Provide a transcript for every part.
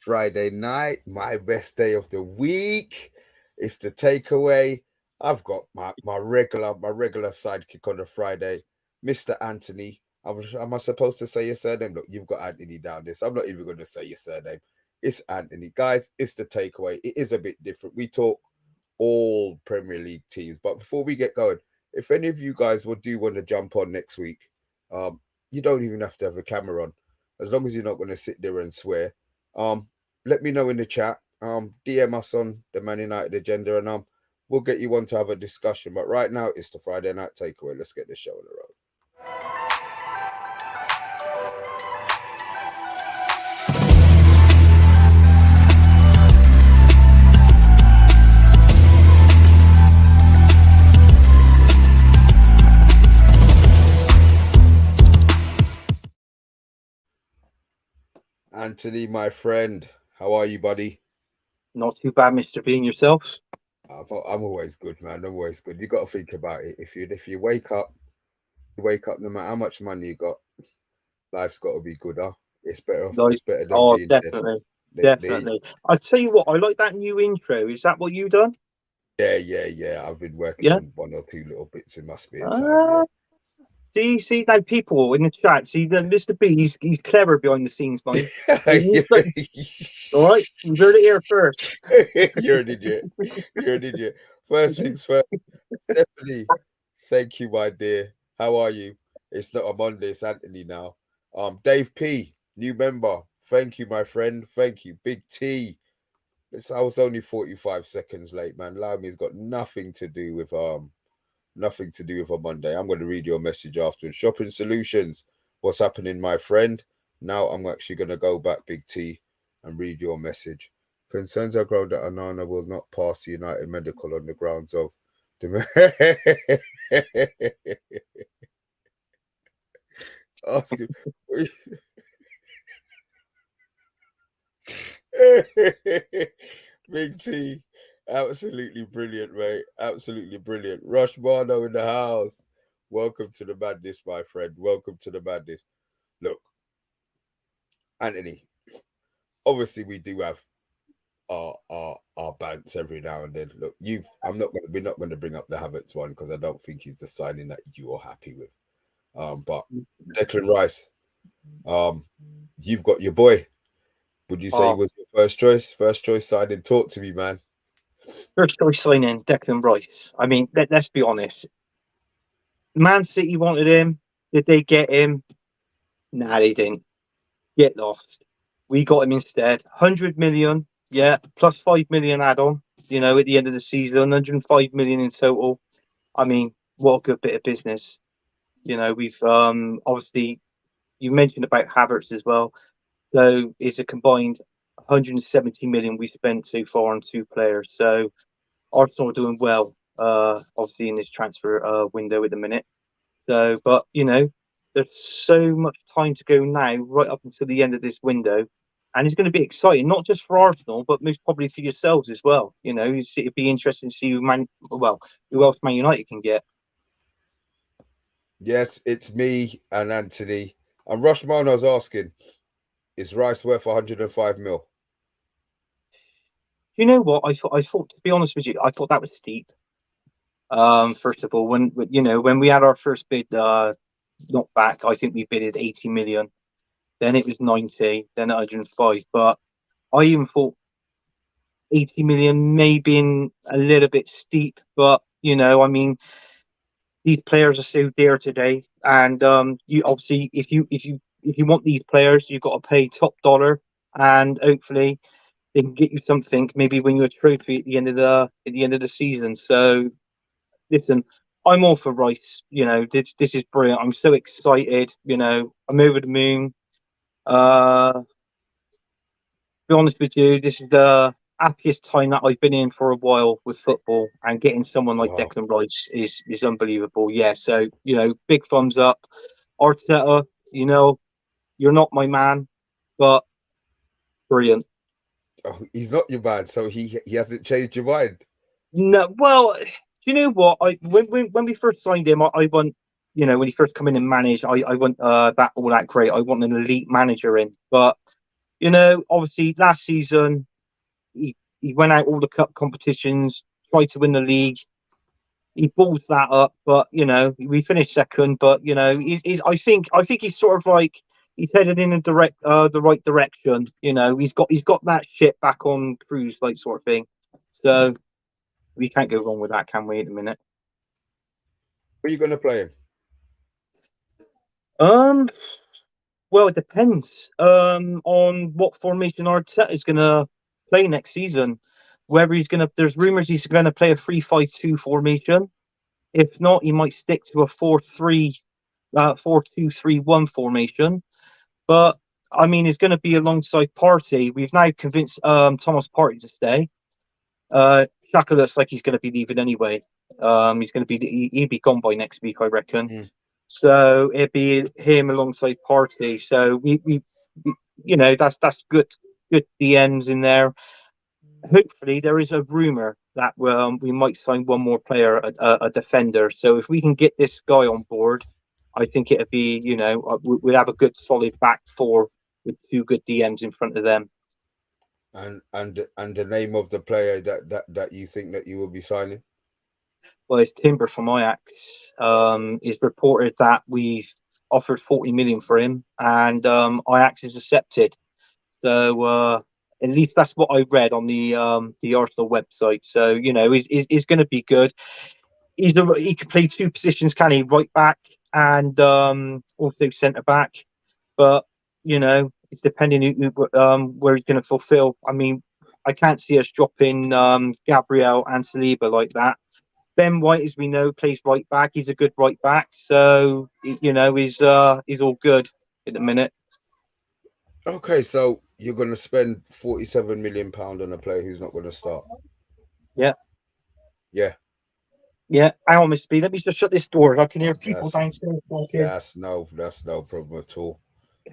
Friday night, my best day of the week. It's the takeaway. I've got my regular sidekick on a Friday, Mr. Anthony. Am I supposed to say your surname? Look, you've got Anthony down this. I'm not even going to say your surname. It's Anthony. Guys, it's the takeaway. It is a bit different. We talk all Premier League teams. But before we get going, if any of you guys do want to jump on next week, you don't even have to have a camera on. As long as you're not going to sit there and swear. Let me know in the chat. DM us on the Man United agenda, and we'll get you on to have a discussion. But right now, it's the Friday night takeaway. Let's get the show on the road. Anthony, my friend, how are you, buddy? Not too bad, Mr. Bean. Yourself? I'm always good, man. I'm always good. You got to think about it. If you wake up, no matter how much money you got, life's got to be good, huh? It's better. It's better than being definitely, definitely. I tell you what, I like that new intro. Is that what you done? Yeah. I've been working on one or two little bits in my spare time. Yeah. See now, people in the chat. See, Mr. B, he's clever behind the scenes, man. All right, you heard it here first. You're an idiot. First things first. Stephanie, thank you, my dear. How are you? It's not a Monday, it's Anthony now. Dave P, new member. Thank you, my friend. Thank you. Big T. I was only 45 seconds late, man. Allow me, it's got nothing to do with a Monday. I'm going to read your message after. Shopping Solutions. What's happening, my friend? Now I'm actually going to go back, Big T, and read your message. Concerns are grown that Anana will not pass the United Medical on the grounds of ask him. Big T, absolutely brilliant, mate. Absolutely brilliant. Rush Marno in the house. Welcome to the madness, my friend. Welcome to the madness. Look, Anthony, obviously we do have our bants every now and then. Look, we're not going to bring up the Havertz one because I don't think he's the signing that you're happy with. But Declan Rice, you've got your boy. Would you say he was your first choice? First choice signing? Talk to me, man. First choice signing, Declan Rice. I mean, let's be honest. Man City wanted him. Did they get him? Nah, they didn't. Get lost. We got him instead. 100 million, yeah, plus 5 million add-on. At the end of the season, 105 million in total. I mean, what a good bit of business. We've obviously, you mentioned about Havertz as well. So it's a combined 170 million we spent so far on two players. So Arsenal are doing well, obviously in this transfer window at the minute. So, but there's so much time to go now, right up until the end of this window, and it's going to be exciting, not just for Arsenal, but most probably for yourselves as well. It'd be interesting to see who else Man United can get. Yes, it's me and Anthony. And Rush Mono's asking, is Rice worth 105 mil? You know what? I thought, to be honest with you, I thought that was steep. First of all, when we had our first bid not back, I think we bidded 80 million. Then it was 90, then 105. But I even thought 80 million may be a little bit steep. But I mean, these players are so dear today, and you obviously, if you want these players, you've got to pay top dollar, and hopefully they can get you something, maybe win you a trophy at the end of the season. So listen, I'm all for Rice. This is brilliant. I'm so excited. I'm over the moon. To be honest with you, this is the happiest time that I've been in for a while with football, and getting someone like Declan Rice is unbelievable. Yeah, so big thumbs up. Arteta, you're not my man, but brilliant. Oh, he's not your man, so he hasn't changed your mind. No, well, you know what? When we first signed him, I want, when he first come in and manage, I want that all that great. I want an elite manager in, but Obviously last season he went out all the cup competitions, tried to win the league. He balls that up, but we finished second. But I think he's sort of like he's headed in the right direction. He's got that shit back on cruise, like sort of thing. So we can't go wrong with that, can we? At the minute. Who are you going to play him? Um, well, it depends on what formation Arteta is going to play next season. Whether he's going to, there's rumors he's going to play a 3-5-2 formation. If not, he might stick to a 4-2-3-1 formation. But I mean, he's going to be alongside Partey. We've now convinced Thomas Partey to stay. Xhaka looks like he's going to be leaving anyway. He's going to he'll be gone by next week, I reckon. Mm. So it'd be him alongside Partey. So we that's good DMs in there. Hopefully, there is a rumor that we might sign one more player, a defender. So if we can get this guy on board, I think it'd be we'd have a good solid back four with two good DMs in front of them. And the name of the player that you think that you will be signing? Well, it's Timber from Ajax. It's reported that we've offered 40 million for him, and Ajax has accepted. So at least that's what I read on the Arsenal website. So he's going to be good. He can play two positions, can he? Right back and also centre back. But it's depending where he's going to fulfil. I mean, I can't see us dropping Gabriel and Saliba like that. Ben White, as we know, plays right back. He's a good right back, so he's all good at the minute. Okay, so you're going to spend £47 million on a player who's not going to start. Yeah. Yeah. Yeah. Hang on, Mr. B. Let me just shut this door. I can hear people downstairs talking. That's no problem at all.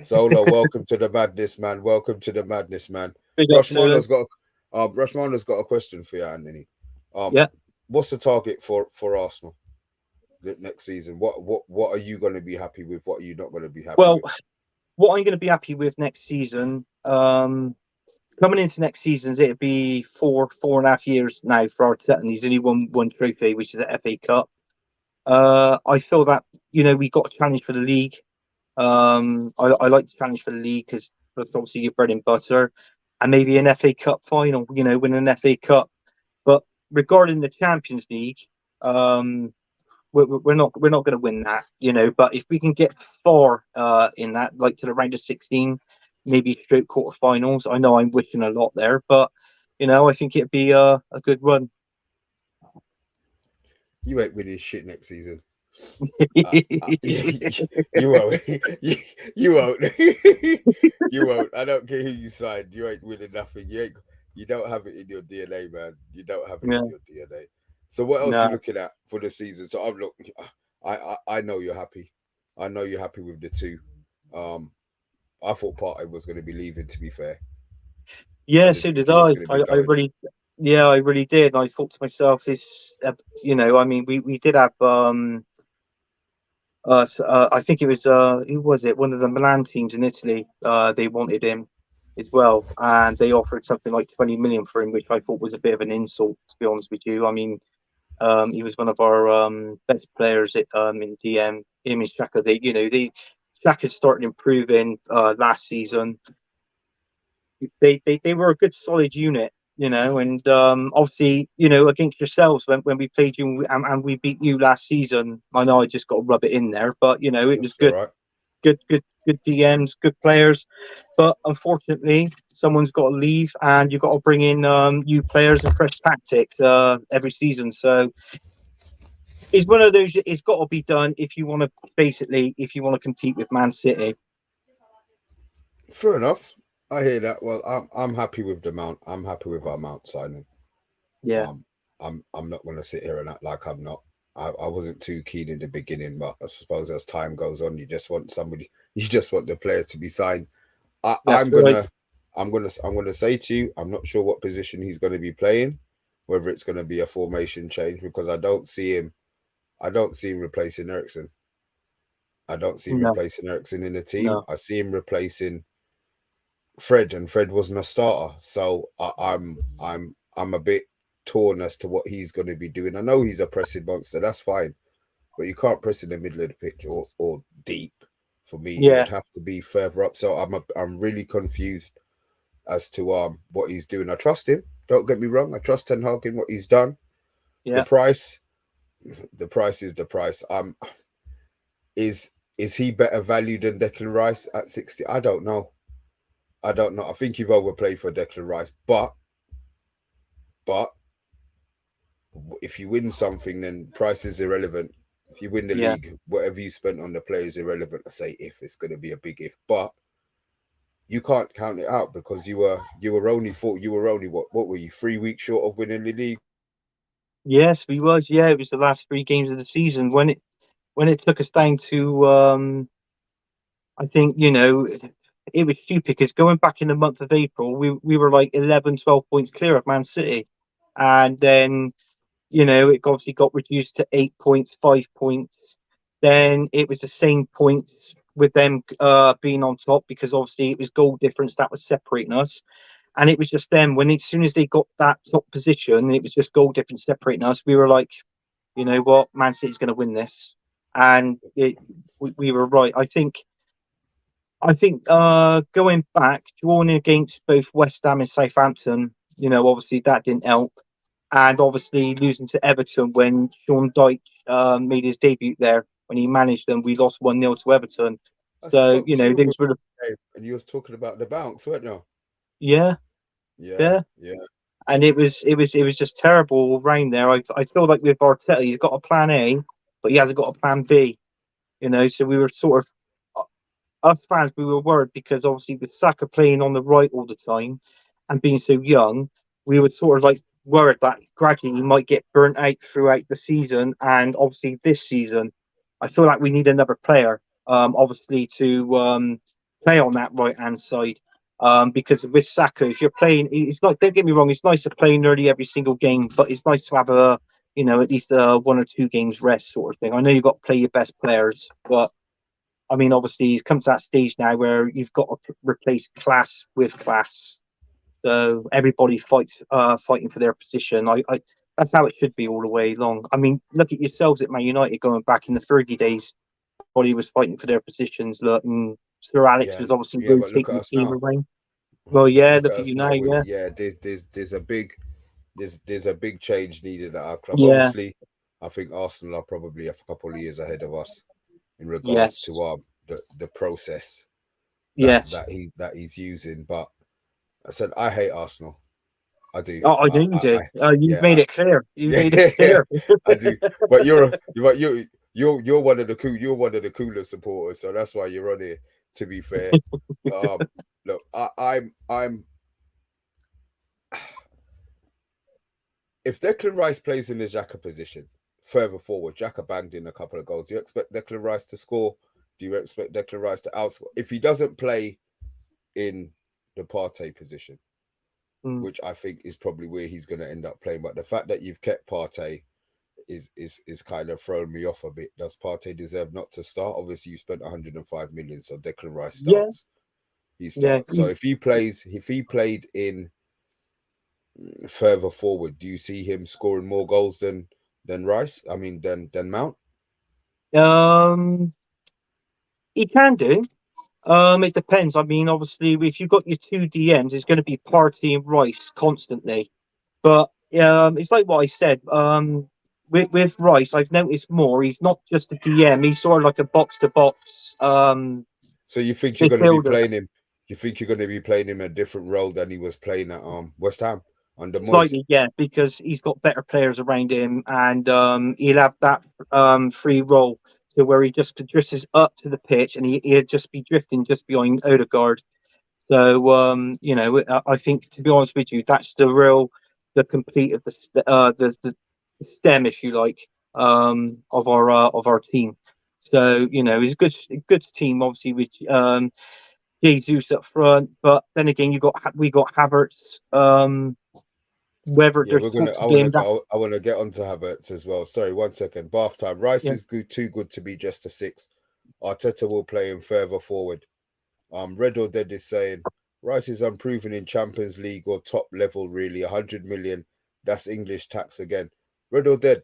Solo, welcome to the madness, man. Welcome to the madness, man. Rushmana's got a question for you, Anthony. Yeah. What's the target for Arsenal the next season? What are you going to be happy with? What are you not going to be happy with? What I'm going to be happy with next season, coming into next season, it'll be 4.5 years now for Arteta, and he's only won one trophy, which is the FA Cup. I feel that we got a challenge for the league. I like to challenge for the league because that's obviously your bread and butter, and maybe an FA Cup final. Win an FA Cup. But regarding the Champions League, we're not going to win that, But if we can get far in that, like to the round of 16, maybe straight quarterfinals. I know I'm wishing a lot there, but I think it'd be a good run. You ain't winning shit next season. You won't. You won't. You won't. I don't care who you sign. You ain't winning nothing. You don't have it in your DNA, man. You don't have it in your DNA. So what else are you looking at for the season? So I'm looking. I know you're happy. I know you're happy with the two. I thought Partey was going to be leaving. To be fair. Yeah, so did I. I really did. I thought to myself, I mean, we did have. I think it was who was it? One of the Milan teams in Italy. They wanted him as well, and they offered something like 20 million for him, which I thought was a bit of an insult, to be honest with you. I mean, he was one of our best players in DM. Him and Xhaka, Xhaka started improving last season. They were a good solid unit, and obviously, against yourselves when we played you and we beat you last season. I know I just got to rub it in there, but it was good. Right. Good DMs, good players, but unfortunately, someone's got to leave, and you've got to bring in new players and fresh tactics every season. So it's one of those. It's got to be done if you want to compete with Man City. Fair enough. I hear that. Well, I'm happy with the Mount. I'm happy with our Mount signing. Yeah. I'm not going to sit here and act like I'm not. I wasn't too keen in the beginning, but I suppose as time goes on, you just want the player to be signed. I'm gonna say to you, I'm not sure what position he's going to be playing, whether it's going to be a formation change, because I don't see him replacing Eriksen. I don't see him replacing Eriksen in the team. No. I see him replacing Fred, and Fred wasn't a starter, so I'm a bit torn as to what he's going to be doing. I know he's a pressing monster, that's fine, but you can't press in the middle of the pitch or deep. For me, it Yeah, would have to be further up. So I'm really confused as to what he's doing. I trust him. Don't get me wrong. I trust Ten Hag in what he's done. The yeah, price, the price is the price. Is he better value than Declan Rice at 60? I don't know. I don't know. I think you've overplayed for Declan Rice, but if you win something, then price is irrelevant. If you win the yeah. league, whatever you spent on the player is irrelevant. I say if it's going to be a big if, but you can't count it out because you were only what were you 3 weeks short of winning the league? Yes, we was. Yeah, it was the last three games of the season when it took us down to. I think it was stupid because going back in the month of April, we were like 11, 12 points clear of Man City, and then it obviously got reduced to 8 points, 5 points. Then it was the same points with them being on top because obviously it was goal difference that was separating us. And it was just them when as soon as they got that top position, it was just goal difference separating us. We were like, you know what, Man City's going to win this, and we were right. I think going back, drawing against both West Ham and Southampton, obviously that didn't help, and obviously losing to Everton when Sean Dyche made his debut there when he managed them, we lost 1-0 to Everton. I So spoke to you about those were the the game, and you was talking about the bounce, weren't you? yeah, Yeah, yeah. yeah, And it was just terrible all round there. I feel like with Arteta, he's got a plan A, but he hasn't got a plan B. So we were sort of us fans, we were worried because obviously with Saka playing on the right all the time and being so young, we were sort of like worried that gradually he might get burnt out throughout the season. And obviously this season, I feel like we need another player, obviously to play on that right hand side. Because with Saka, if you're playing, it's like don't get me wrong, it's nice to play nearly every single game, but it's nice to have at least 1 or 2 games rest sort of thing. I know you've got to play your best players, but I mean, obviously, he's come to that stage now where you've got to replace class with class. So everybody fighting for their position. That's how it should be all the way along. I mean, look at yourselves at Man United going back in the Fergie days. Everybody was fighting for their positions. Look, and Sir Alex yeah, was obviously yeah. But look rotating at the us team now. around. Well, yeah, Look at look at us you now. now. Yeah, Yeah, there's a big change needed at our club. yeah, Obviously, I think Arsenal are probably a couple of years ahead of us in regards yes, to the process that yes. that he that he's using. But I said I hate Arsenal. I do. Oh, I know you do. You've Yeah, made it clear. You've made it yeah, clear. I do. But you're one of the you're one of the cooler supporters, so that's why you're on here. To be fair, look, I'm if Declan Rice plays in the Xhaka position further forward, Xhaka banged in a couple of goals. Do you expect Declan Rice to score? Do you expect Declan Rice to outscore? If he doesn't play in the Partey position, Mm, which I think is probably where he's going to end up playing, but the fact that you've kept Partey is kind of thrown me off a bit. Does Partey deserve not to start? Obviously, you spent 105 million, so Declan Rice yeah, starts. He yeah. starts. So if he played in further forward, do you see him scoring more goals than Rice? I mean, than Mount. He can do. It depends. I mean, obviously, if you've got your two DMs, it's going to be Party and Rice constantly. But it's like what I said. With Rice, I've noticed more. He's not just a DM. He's sort of like a box to box So you think you're going to be midfielder. playing him? You think you're going to be playing him a different role than he was playing at West Ham under Moyes? Slightly, yeah, because he's got better players around him, and he'll have that free roll to where he just drifts up to the pitch, and he'll just be drifting just behind Odegaard. So I think to be honest with you, that's the complete of the stem, if you like, of our team. So it's a good team, obviously with Jesus up front, but then again, we got Havertz. Whether Yeah, there's we're gonna. talks of game that I want to get onto Havertz as well. Sorry, 1 second. Bath time. Rice yeah is good, too good to be just a six. Arteta will play him further forward. Red or Dead is saying Rice is unproven in Champions League or top level, really. 100 million, that's English tax again. Red or dead,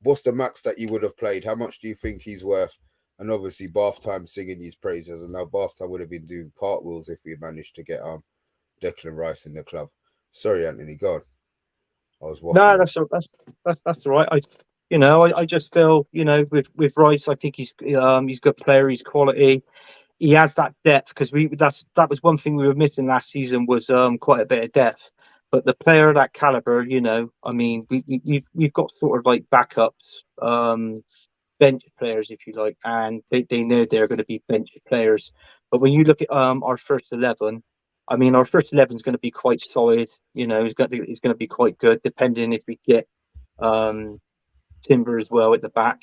what's the max that you would have played? How much do you think he's worth? And obviously, Bath Time singing his praises. And now Bath Time would have been doing cartwheels if we managed to get Declan Rice in the club. Sorry, Anthony, go on. I was No, waffling. that's all right. I just feel, with Rice, I think he's a good player. He's quality. He has that depth because that was one thing we were missing last season was quite a bit of depth. But the player of that caliber, I mean, we've got sort of like backups, bench players, if you like, and they know they're going to be bench players. But when you look at our first 11, I mean, our first 11 is going to be quite solid. It's going to be quite good, depending if we get um, Timber as well at the back.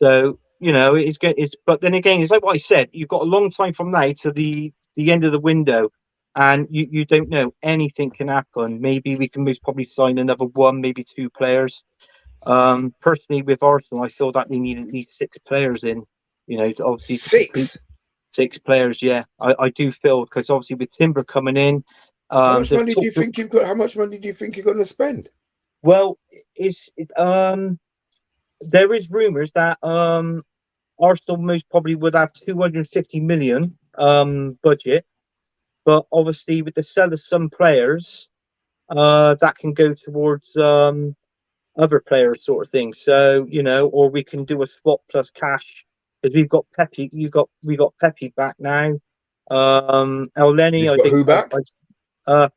So it's good. But then again, it's like what I said. You've got a long time from now to the end of the window, and you don't know. Anything can happen. Maybe we can most probably sign another one, maybe two players. Personally, with Arsenal, I feel that we need at least six players in. To complete Six. six players. Yeah, I do feel because obviously with Timber coming in, How much the money do you think you've got? How much money do you think you're going to spend? well, there is rumours that Arsenal most probably would have 250 million budget, but obviously with the sell of some players, that can go towards other players sort of thing. So or we can do a swap plus cash because we've got Pepe. We got Pepe back now. El Lenny, You've I got think. who back?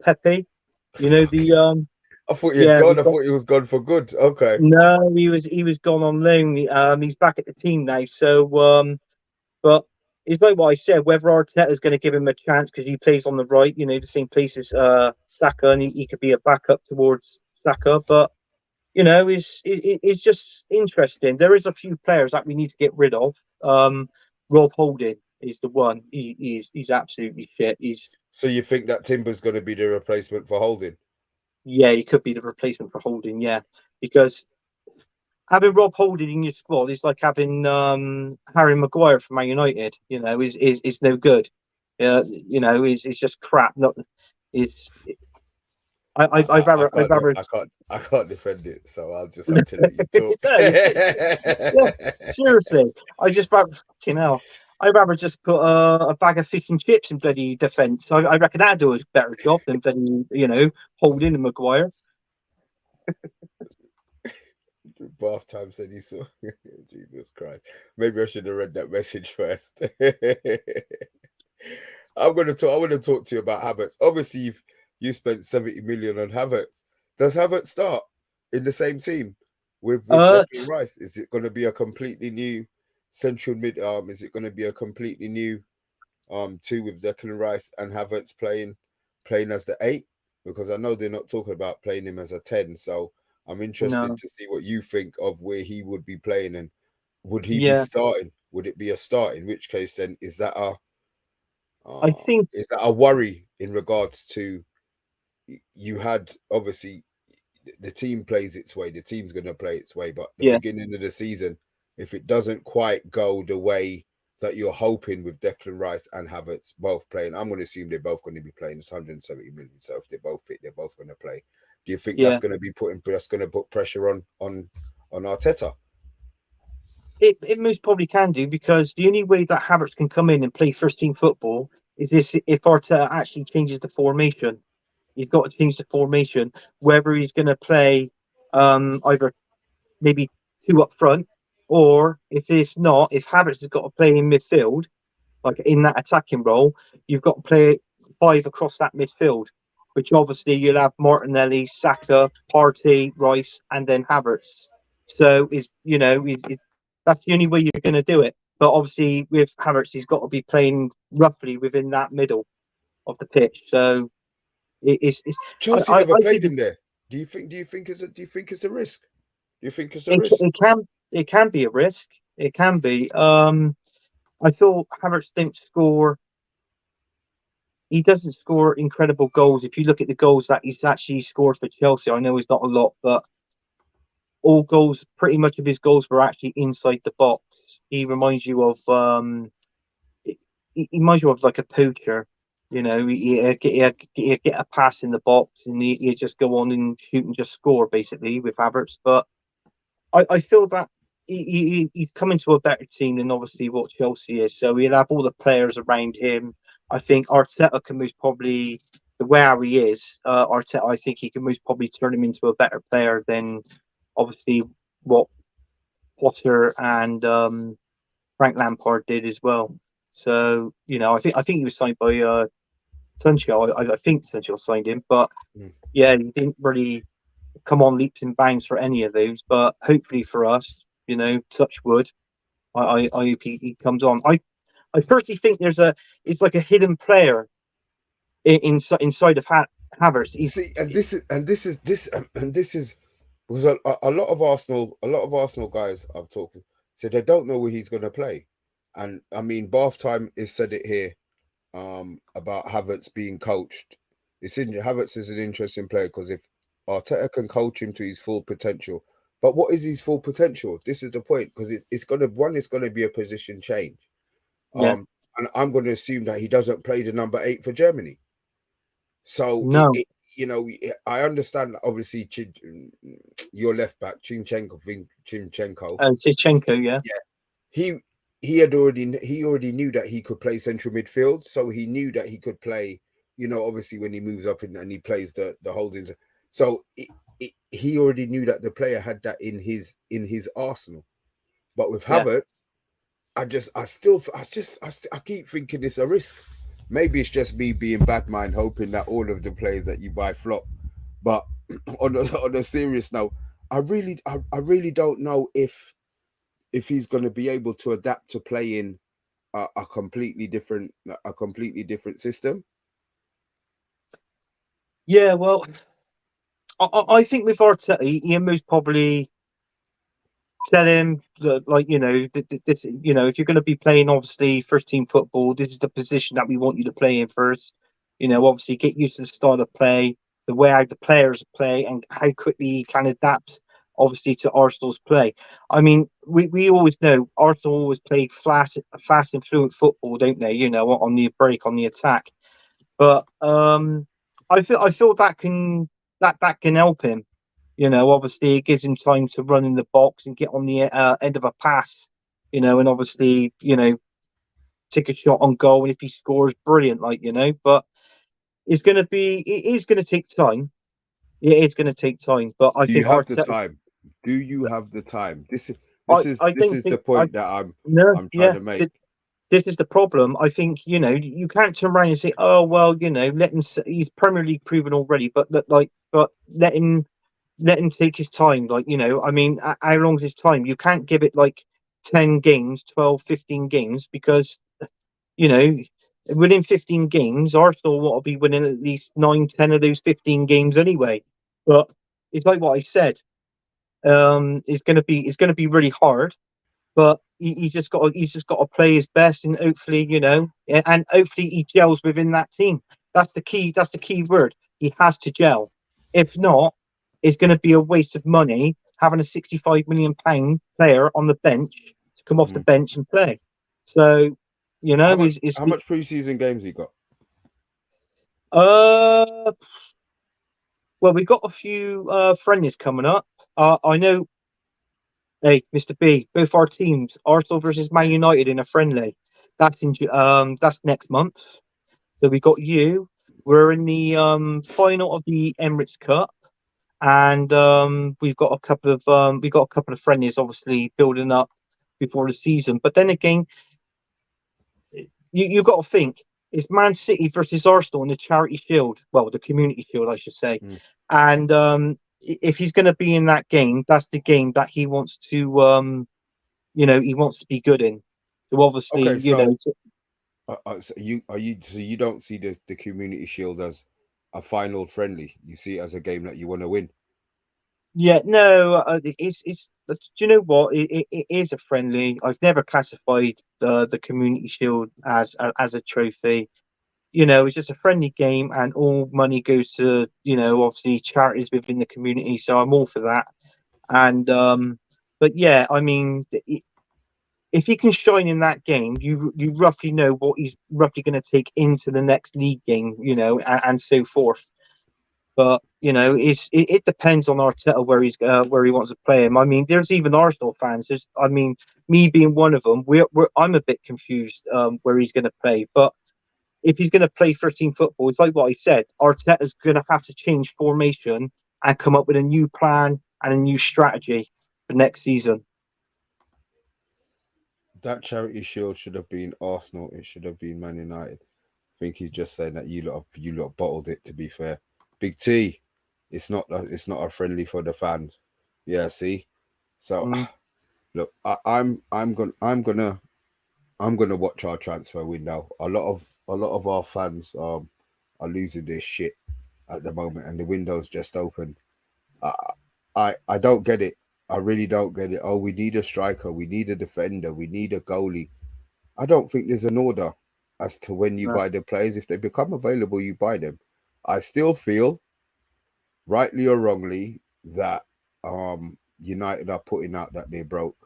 Pepe. The I thought he had yeah, gone. we've I got. thought he was gone for good. Okay. No, he was gone on loan. He's back at the team now. So but it's like what I said, whether Arteta's going to give him a chance because he plays on the right, the same place as Saka, and he could be a backup towards Saka. But it's just interesting. There is a few players that we need to get rid of. Rob Holding is the one. He's absolutely shit. So you think that Timber's going to be the replacement for Holding? Yeah, he could be the replacement for Holding. Yeah, because having Rob Holding in your squad is like having Harry Maguire from Man United. Is no good. It's just crap. Not it's. I, I I'd can't. rather. I can't defend it. So I'll just have to let you talk. No, yeah, seriously. I just rather fucking hell. I'd rather just put a bag of fish and chips in bloody defence. I reckon that'd do a better job than Holding and Maguire. Bath time said he saw. Jesus Christ. Maybe I should have read that message first. I want to talk to you about Havertz. Obviously, you spent 70 million on Havertz. Does Havertz start in the same team with Declan Rice? Is it going to be a completely new central mid arm? Is it going to be a completely new two with Declan Rice and Havertz playing as the 8? Because I know they're not talking about playing him as a 10. So I'm interested No, to see what you think of where he would be playing, and would he be yeah, starting? Would it be a start? In which case, then is that I think a worry in regards to you had obviously the team plays its way, the team's going to play its way, but the yeah, beginning of the season, if it doesn't quite go the way that you're hoping with Declan Rice and Havertz both playing, I'm going to assume they're both going to be playing. It's 170 million, so if they're both fit, they're both going to play. Do you think yeah. that's going to put pressure on Arteta? It most probably can do because the only way that Havertz can come in and play first team football is this if Arteta actually changes the formation. He's got to change the formation, whether he's going to play either maybe two up front, or if not, if Havertz has got to play in midfield, like in that attacking role, you've got to play five across that midfield, which obviously you'll have Martinelli, Saka, Partey, Rice, and then Havertz. So that's the only way you're going to do it. But obviously with Havertz, he's got to be playing roughly within that middle of the pitch. So it's Chelsea I never think played him there. Do you think it's a risk? Do you think it's a it, risk? it can be a risk. It can be. I feel Havertz don't score. He doesn't score incredible goals. If you look at the goals that he's actually scored for Chelsea, I know it's not a lot, but all goals, pretty much of his goals were actually inside the box. He reminds you of he reminds you of like a poacher. You know, he'd get a pass in the box and he'd just go on and shoot and just score basically with Havertz. But I feel that he's coming to a better team than obviously what Chelsea is. So he'll have all the players around him. I think Arteta can most probably, the way how he is, Arteta, I think he can most probably turn him into a better player than obviously what Potter and Frank Lampard did as well. So I think he was signed by Tunchel. I think Tunchel signed him, but Mm. yeah, he didn't really come on leaps and bounds for any of those. But hopefully for us, touch wood, I hope he comes on. I personally think it's like a hidden player inside of Havertz. He's See, and this is because a lot of Arsenal guys I've talked to said they don't know where he's going to play, and I mean, Bath Time is said it here about Havertz being coached. Havertz is an interesting player because if Arteta can coach him to his full potential, but what is his full potential? This is the point because it's gonna be a position change. yeah, And I'm going to assume that he doesn't play the number 8 for Germany. So no, I understand that obviously your left back Chinchenko, Zichenko, yeah, yeah, he he already knew that he could play central midfield, so he knew that he could play. Obviously when he moves up and he plays the holdings, so he already knew that the player had that in his arsenal. But with yeah. Havertz, I keep thinking it's a risk. Maybe it's just me being bad mind, hoping that all of the players that you buy flop. But on a serious note, I really don't know if he's going to be able to adapt to playing a completely different system. Yeah, well, I think with Arteta, he most probably tell him that, like, this, if you're going to be playing obviously first team football, this is the position that we want you to play in first. Obviously get used to the style of play, the way how the players play, and how quickly he can adapt, obviously, to Arsenal's play. I mean, we always know Arsenal always play fast and fluent football, don't they? On the break, on the attack. But I feel that can help him. Obviously it gives him time to run in the box and get on the end of a pass. And obviously take a shot on goal, and if he scores, brilliant. But it is gonna take time. It is gonna take time. But I Do you think have the Arteta. time? Do you have the time? This is I this is I this think is the I point that no I'm trying yeah. to make. This is the problem. I think you can't turn around and say, "Oh well, let him. He's Premier League proven already." But let him take his time. I mean, how long's his time? You can't give it like 10 games, 12, 15 games because you know within 15 games, Arsenal will be winning at least 9, 10 of those 15 games anyway. But it's like what I said. It's gonna be really hard, but he's just got to play his best, and hopefully, and hopefully he gels within that team. That's the key. That's the key word. He has to gel. If not, it's going to be a waste of money having a 65 million pound player on the bench to come off the Mhm. bench and play. So, How much is how much preseason games he got? uh well, we've got a few friendlies coming up. I know. Hey, Mr. B, both our teams, Arsenal versus Man United in a friendly. That's next month. So we got you. We're in the final of the Emirates Cup, and we've got a couple of friendlies obviously building up before the season. But then again, you've got to think it's Man City versus Arsenal in the Charity Shield. Well, the Community Shield, I should say. Mm. And if he's going to be in that game, that's the game that he wants to be good in. So obviously, Okay, so you don't see the Community Shield as a final friendly. You see it as a game that you want to win. yeah, no, do you know what? It is a friendly. I've never classified the Community Shield as a trophy. It's just a friendly game, and all money goes to obviously charities within the community. So I'm all for that. And but yeah, I mean, if he can shine in that game, you roughly know what he's roughly going to take into the next league game, and so forth. But it depends on Arteta where he wants to play him. I mean, there's even Arsenal fans. I mean, me being one of them, I'm a bit confused where he's going to play. But if he's going to play 13 football, it's like what I said. Arteta's going to have to change formation and come up with a new plan and a new strategy for next season. That Charity Shield should have been Arsenal. It should have been Man United. I think he's just saying that you lot bottled it. To be fair, Big T, it's not a friendly for the fans. Yeah, see. So look, I'm gonna watch our transfer window. A lot of our fans are losing their shit at the moment, and the window's just opened. I don't get it. I really don't get it. Oh, we need a striker, we need a defender, we need a goalie. I don't think there's an order as to when you buy the players. If they become available, you buy them. I still feel, rightly or wrongly, that United are putting out that they're broke.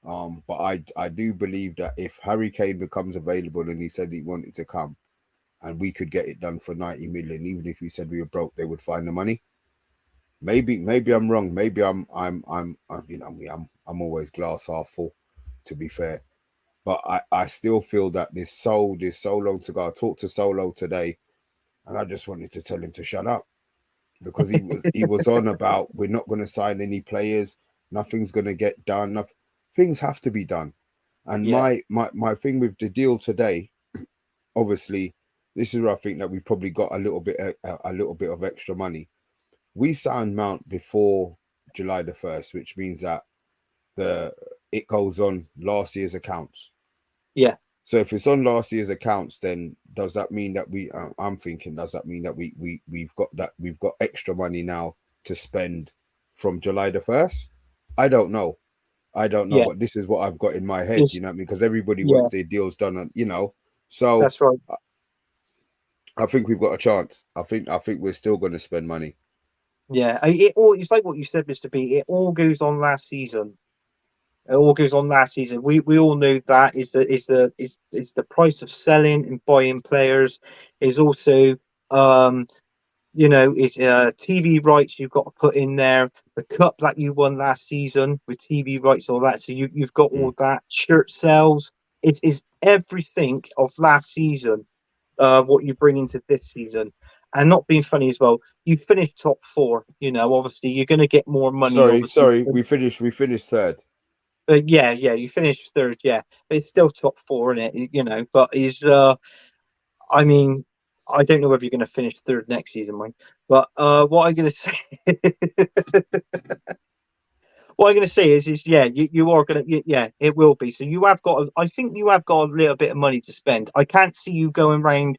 But I do believe that if Harry Kane becomes available and he said he wanted to come, and we could get it done for 90 million, even if we said we were broke, they would find the money. Maybe I'm wrong. Maybe I'm always glass half full, to be fair. But I still feel that there's so long to go. I talked to Solo today, and I just wanted to tell him to shut up, because he was on about we're not going to sign any players, nothing's going to get done. Things have to be done. And my thing with the deal today, obviously, this is where I think that we probably got a little bit of extra money. We signed Mount before July the 1st, which means that it goes on last year's accounts. Yeah. So if it's on last year's accounts, then does that mean that I'm thinking, does that mean that we've got extra money now to spend from July the 1st? I don't know, Yeah. but this is what I've got in my head. You know what I mean? Because everybody wants their deals done, and so that's right. I think we've got a chance. I think we're still going to spend money. Yeah, it's like what you said, Mr. B. It all goes on last season. It all goes on last season. We all know that is the price of selling and buying players is also is TV rights you've got to put in there, the cup that you won last season with TV rights, all that. So you've got all that, shirt sales. It is everything of last season, what you bring into this season. And not being funny as well, you finished top four. Obviously you're going to get more money. Sorry, we finished third. Yeah, you finished third. Yeah, but it's still top four, isn't it? But I mean, I don't know whether you're going to finish third next season, Mike. But what I'm going to say, is yeah, you are going to, yeah, it will be. So you have got, I think you have got a little bit of money to spend. I can't see you going around,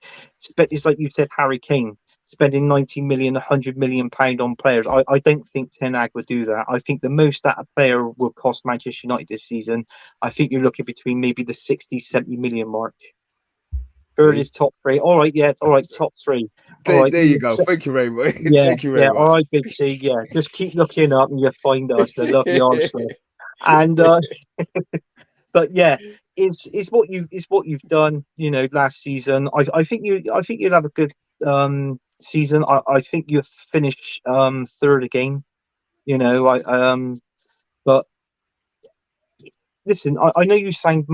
it's like you said, Harry Kane spending 90 million, 100 million pound on players. I don't think Ten Hag would do that. I think the most that a player will cost Manchester United this season, I think you're looking between maybe the 60, 70 million mark. Bird is top three. All right, yeah, all right, top three. All right, there you go. Thank you very much. yeah, Thank you very much. All right, Big T. Yeah, just keep looking up and you'll find us, the lovely answer. And but yeah, it's what you've done. Last season. I think you'll have a good season. I think you'll finish third again. But listen, I know you signed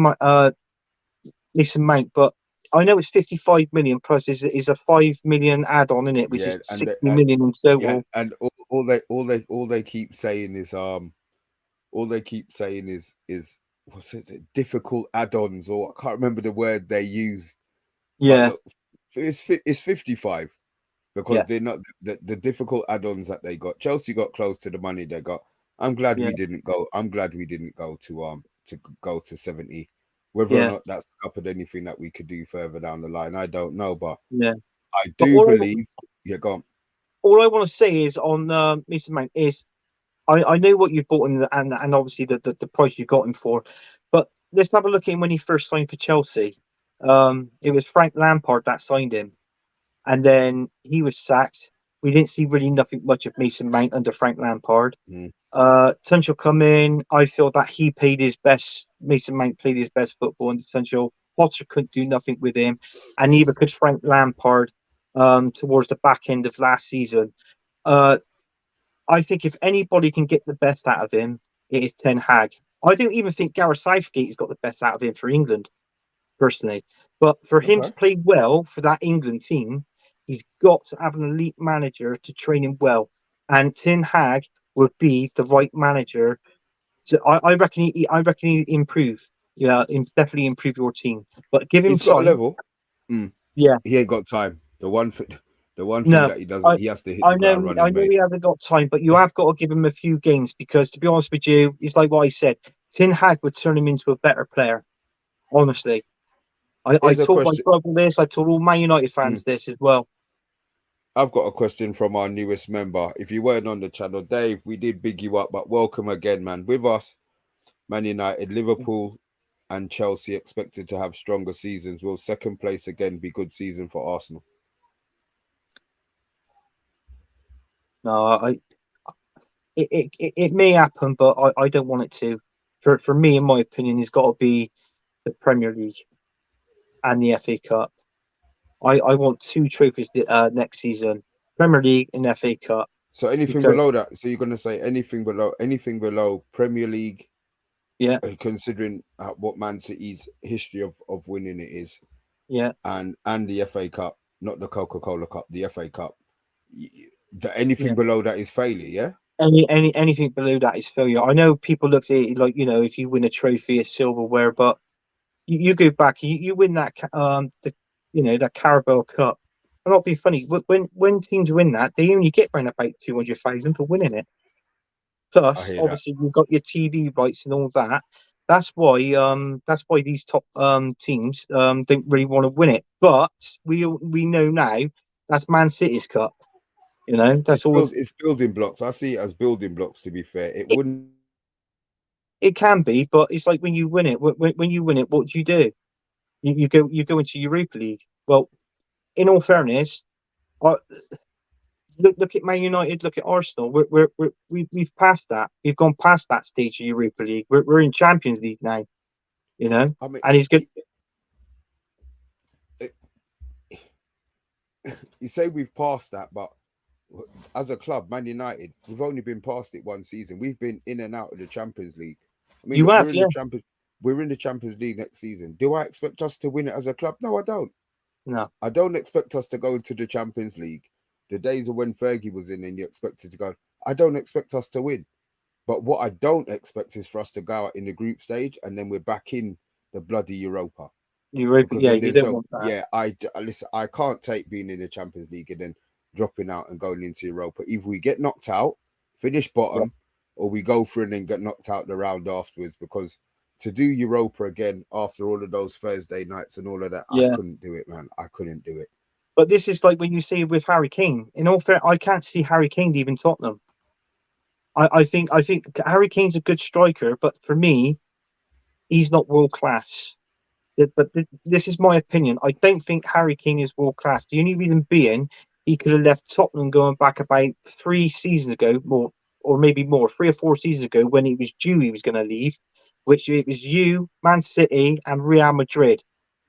Mason Mount, but I know it's 55 million plus is a 5 million add-on in it, which is 60 million in total. Yeah, and all they keep saying is what's it, difficult add-ons, or I can't remember the word they used. Yeah, but look, it's 55 because they're not the difficult add-ons that they got. Chelsea got close to the money they got. I'm glad we didn't go. I'm glad we didn't go to go to 70. Whether or not that's scuppered anything that we could do further down the line, I don't know. But I do believe. Go on. All I want to say is on Mason Mount is I know what you've bought in and obviously the price you got him for, but let's have a look at him when he first signed for Chelsea. It was Frank Lampard that signed him, and then he was sacked. We didn't see really nothing much of Mason Mount under Frank Lampard. Tunchel come in. I feel that he played his best. Mason Mount played his best football in Tunchel. Potter couldn't do nothing with him, and neither could Frank Lampard. Towards the back end of last season, uh, I think if anybody can get the best out of him, it is Ten Hag. I don't even think Gareth Southgate has got the best out of him for England, personally. But for him Okay. to play well for that England team, he's got to have an elite manager to train him well. And Ten Hag would be the right manager. So I reckon I reckon he improve. Yeah, definitely improve your team. But give him He's got a time. level. Mm. Yeah, He ain't got time. The one thing no, that he doesn't, I he has to hit I the ground know I running, know mate. he hasn't got time, but you have got to give him a few games because, to be honest with you, it's like what I said. Tin Hag would turn him into a better player. Honestly, I Here's a told my question. brother this. I told all Man United Mm. fans this as well. I've got a question from our newest member. If you weren't on the channel, Dave, we did big you up, but welcome again, man. With us, Man United, Liverpool, and Chelsea expected to have stronger seasons. Will second place again be good season for Arsenal? No, it may happen, but I don't want it to. For me, in my opinion, it's got to be the Premier League and the FA Cup. I want two trophies next season: Premier League and FA Cup. So anything Because below that? So you're gonna say anything below Premier League, yeah, considering what Man City's history of winning it is, yeah, and the FA Cup, not the Coca-Cola Cup, the FA Cup. yeah. Anything below that is failure. Yeah, Anything below that is failure. I know people look at it like, if you win a trophy, it's silverware, but you go back, you win that that Carabao Cup. And not be funny, when teams win that, they only get around about 200,000 for winning it. I Plus, hear that. obviously, you've got your TV rights and all that. That's why these top teams don't really want to win it. But we know now that's Man City's cup. That's all. It's building blocks. I see it as building blocks. To be fair, it It, wouldn't. it can be, but it's like when you win it. When you win it, what do? You go into Europa League. Well, in all fairness, I, look at Man United, look at Arsenal. We've passed that. We've gone past that stage of Europa League. We're in Champions League now. I mean, And he's good. you say we've passed that, but as a club, Man United, we've only been past it one season. We've been in and out of the Champions League. I mean, You look, have, yeah. we're in the Champions League next season. Do I expect us to win it as a club? No, I don't. No, I don't expect us to go into the Champions League. The days of when Fergie was in and you expected to go. I don't expect us to win. But what I don't expect is for us to go out in the group stage and then we're back in the bloody Europa. Europa. Because Yeah, then you there's don't no, want that. yeah, listen, I can't take being in the Champions League and then dropping out and going into Europa. Either we get knocked out, finish Yeah, bottom, or we go through and then get knocked out the round afterwards. Because to do Europa again after all of those Thursday nights and all of that, I yeah. couldn't do it, man. I couldn't do it. But this is like when you see with Harry Kane. In all fair, I can't see Harry Kane leaving Tottenham. I think Harry Kane's a good striker, but for me, he's not world class. But this is my opinion. I don't think Harry Kane is world class. The only reason being he could have left Tottenham going back about 3 seasons ago, more or maybe more, 3 or 4 seasons ago when it was due he was going to leave, which it was you, Man City, and Real Madrid,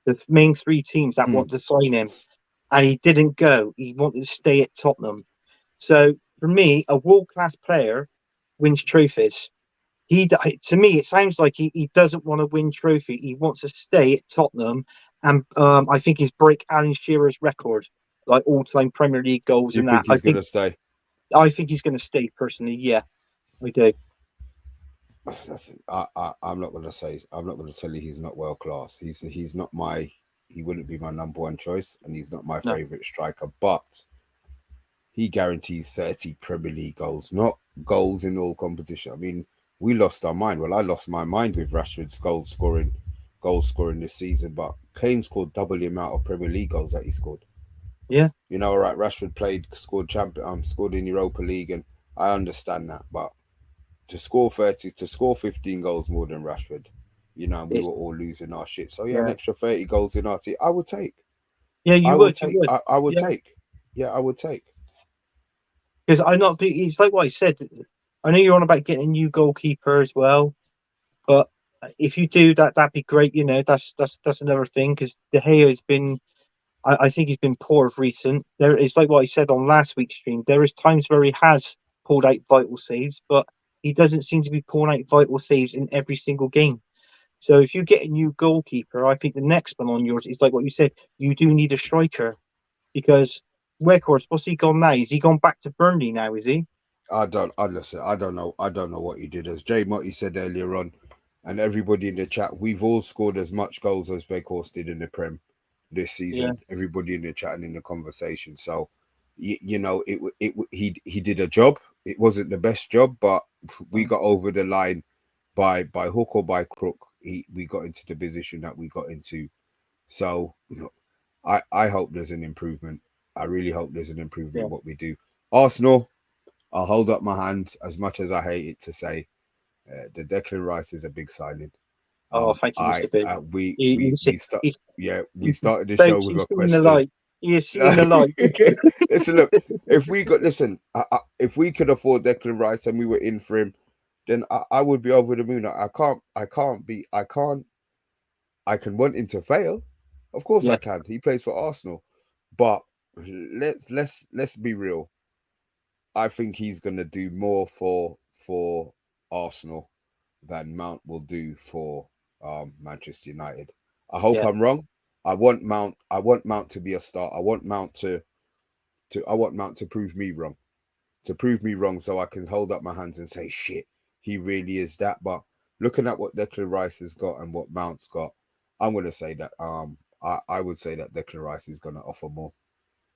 the main three teams that Mm. want to sign him, and he didn't go. He wanted to stay at Tottenham. So for me, a world class player wins trophies. To me, it sounds like he doesn't want to win trophy. He wants to stay at Tottenham, and I think he's break Alan Shearer's record, like all time Premier League goals Do you and that. think he's going to stay? I think he's going to stay personally. Yeah, I do. I'm not going to say. I'm not going to tell you he's not world class. He's not my. He wouldn't be my number one choice, and he's not my No, favorite striker. But he guarantees 30 Premier League goals, not goals in all competition. I mean, we lost our mind. Well, I lost my mind with Rashford's goal scoring this season, but Kane scored double the amount of Premier League goals that he scored. yeah, All right, Rashford scored in Europa League, and I understand that, but to score 15 goals more than Rashford, we it's were all losing our shit. So yeah, an yeah, extra 30 goals in our team, I would take. yeah. I You would would, you take. would, I would yeah. take. Yeah, I would take. Because I not. It's like what I said. I know you're on about getting a new goalkeeper as well, but if you do that, that'd be great. You know, that's another thing because De Gea has been. I think he's been poor of recent. There, it's like what I said on last week's stream. There is times where he has pulled out vital saves, but he doesn't seem to be pulling out vital saves in every single game. So if you get a new goalkeeper, I think the next one on yours is like what you said. You do need a striker because Weghorst, what's he gone now? Is he gone back to Burnley now? Is he? I listen. I don't know. I don't know what he did. As Jay Motti said earlier on, and everybody in the chat, we've all scored as much goals as Veghorst did in the Prem this Yeah, season. Everybody in the chat and in the conversation. So, he did a job. It wasn't the best job, but we got over the line by hook or by crook. We got into the position that we got into. So, I hope there's an improvement. I really hope there's an improvement yeah. in what we do. Arsenal, I'll hold up my hand as much as I hate it to say. The Declan Rice is a big signing. Oh, thank you, I Mr. B. we start. He, Yeah, we started the show folks, with he's a seeing the question. light. He is seeing the light. Listen, look. If we got listen, if we could afford Declan Rice and we were in for him, then I would be over the moon. I can't. I can't be. I can't. I can want him to fail. Of course I Yeah, can. He plays for Arsenal, but let's be real. I think he's gonna do more for Arsenal than Mount will do for Manchester United. I hope yeah, I'm wrong. I want Mount. I want Mount to be a star. I want Mount to. I want Mount to prove me wrong. To prove me wrong, so I can hold up my hands and say, "Shit, he really is that." But looking at what Declan Rice has got and what Mount's got, I'm gonna say that I would say that Declan Rice is gonna offer more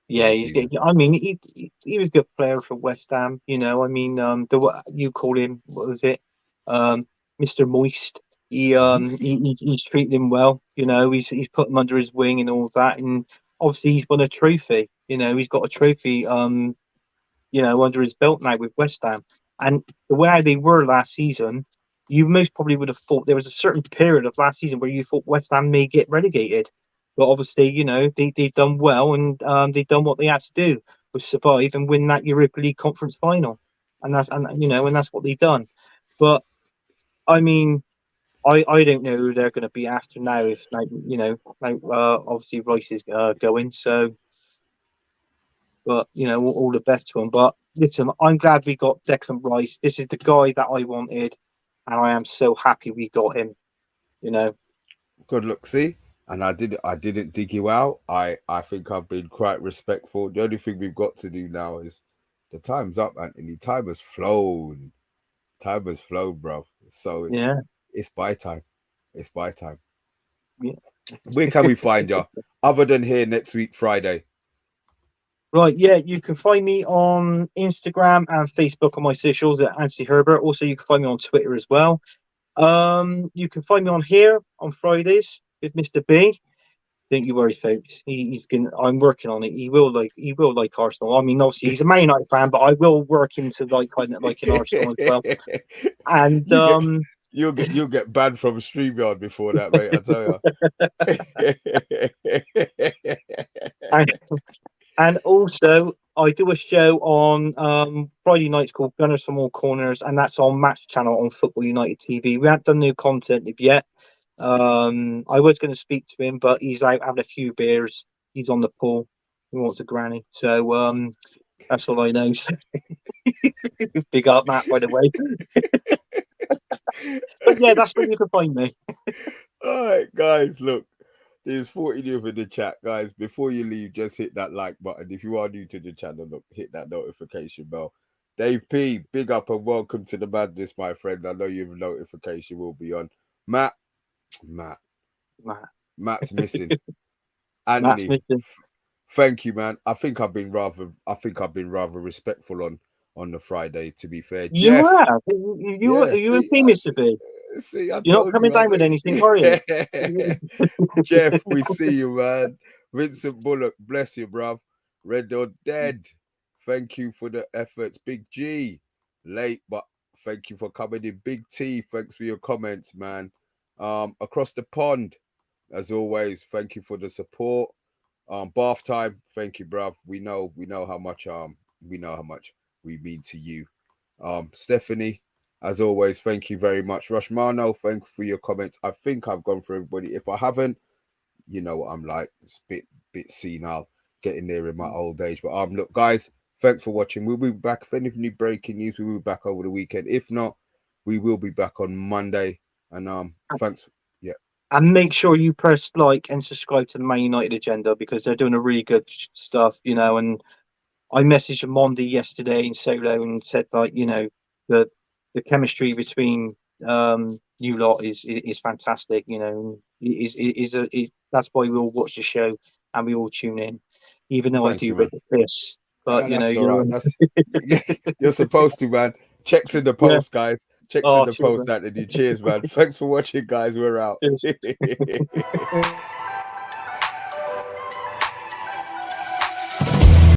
for yeah. the He's season. getting. I mean, he was a good player for West Ham. You know, I mean, the what you call him? What was it? Um, Mr. Moist. He's treated him well. You know, he's put him under his wing and all that, and obviously he's won a trophy. You know, he's got a trophy. Under his belt now with West Ham. And the way they were last season, you most probably would have thought there was a certain period of last season where you thought West Ham may get relegated. But obviously, they've done well and they've done what they had to do was survive and win that Europa League conference final. And that's what they've done. But I mean, I don't know who they're going to be after now. If obviously Rice is going, so but all the best to him. But listen, I'm glad we got Declan Rice. This is the guy that I wanted, and I am so happy we got him. You know, Good look, see, and I didn't dig you out. I think I've been quite respectful. The only thing we've got to do now is the time's up, Anthony. Time has flown. Time has flown, bro. So yeah, it's by time. It's by time. yeah. Where can we find you other than here next week, Friday? Right, yeah, you can find me on Instagram and Facebook on my socials at Anthony Herbert. Also, you can find me on Twitter as well. You can find me on here on Fridays with Mr. B. Don't you worry, folks. He's going. I'm working on it. He will like Arsenal. I mean, obviously he's a Man United fan, but I will work him to like an Arsenal as well. And you get you'll get banned from StreamYard before that, mate. I tell and, and also I do a show on Friday nights called Gunners from All Corners, and that's on Match Channel on Football United TV. We haven't done new content yet. I was going to speak to him, but he's out having a few beers. He's on the pool. He wants a granny. So that's all I know. So big up Matt, by the way. But yeah, that's where you can find me. All right, guys, look. There's 40 of in the chat, guys. Before you leave, just hit that like button. If you are new to the channel, look, hit that notification bell. Dave P, big up and welcome to the madness, my friend. I know your notification will be on. Matt, Matt. Matt's missing. Matt's Anthony, missing. thank you, man. I think I've been rather respectful on the Friday. To be fair, You Jeff, have. You and see, me, Mr. B. I You're not told coming you, down with anything, are you? Jeff, we see you, man. Vincent Bullock, bless you, bruv. Red or Dead, thank you for the efforts. Big G, late, but thank you for coming in. Big T, thanks for your comments, man. Across the pond, as always, thank you for the support. Bath time, thank you, bruv. We know how much we mean to you. Stephanie, as always, thank you very much. Rushmano, thank you for your comments. I think I've gone through everybody. If I haven't, you know what I'm like. It's a bit senile, getting there in my old age. But look, guys, thanks for watching. We'll be back. If any new breaking news, we'll be back over the weekend. If not, we will be back on Monday. And thanks. Yeah. And make sure you press like and subscribe to the Man United Agenda, because they're doing a really good stuff, you know. And I messaged OMONDI yesterday in solo and said, like, you know, the chemistry between you lot is fantastic, you know. That's why we all watch the show and we all tune in, even though I Thank do you, rate man. the piss. But you know, That's all right. That's you're supposed to, man. Checks in the yeah. post, guys. Checks in Oh, the cheers, post, man. Anthony. Cheers, man. Thanks for watching, guys. We're out. Cheers.